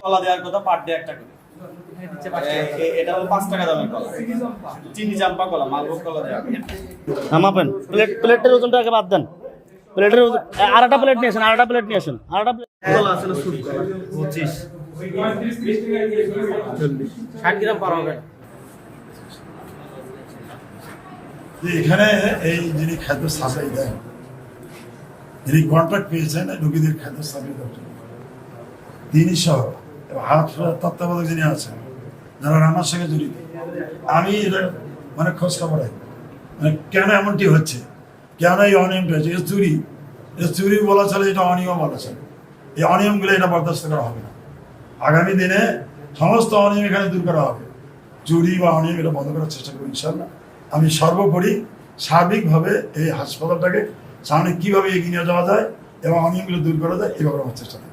কলা দেওয়ার কথা পার ডে একটা করে। এটা হলো 5 টাকা দামের কলা, চিনি চাম্পা কলা, মালভোগ কলা দেওয়া। মাপেন প্লেটের ওজনটা আগে বাদ দেন। প্লেটের ওজন আরেকটা প্লেট নিয়ে আসেন, আরেকটা প্লেট নিয়ে আসেন, আরেকটা প্লেট। কলা আছে না সুদ কলা 25 60 গ্রাম পার হবে। এখানে এই যিনি খাদ্য সাপ্লাই দেন, যিনি কন্ট্রাক্ট পেয়েছেন রোগীদের খাদ্য সাপ্লাই দেওয়ার জন্য, তিনি সহ হাত তত্ত্বাবধায়ক যিনি আছেন, যারা রান্নার সঙ্গে জড়িত, আমি এটা মানে খোঁজ খবর মানে কেন এমনটি হচ্ছে, কেন এই অনিয়মটা হচ্ছে। চুরি বলা চলে, এটা অনিয়ম বলা চলে। এই অনিয়মগুলো এটা বরদাস্ত করা হবে না। আগামী দিনে সমস্ত অনিয়ম এখানে দূর করা হবে। চুরি বা অনিয়ম এটা বন্ধ করার চেষ্টা করি ইনশাল্লাহ। আমি সর্বোপরি সার্বিকভাবে এই হাসপাতালটাকে সামনে কীভাবে এগিয়ে নিয়ে যাওয়া যায় এবং অনিয়মগুলো দূর করা যায়, এভাবে আমার চেষ্টা করি।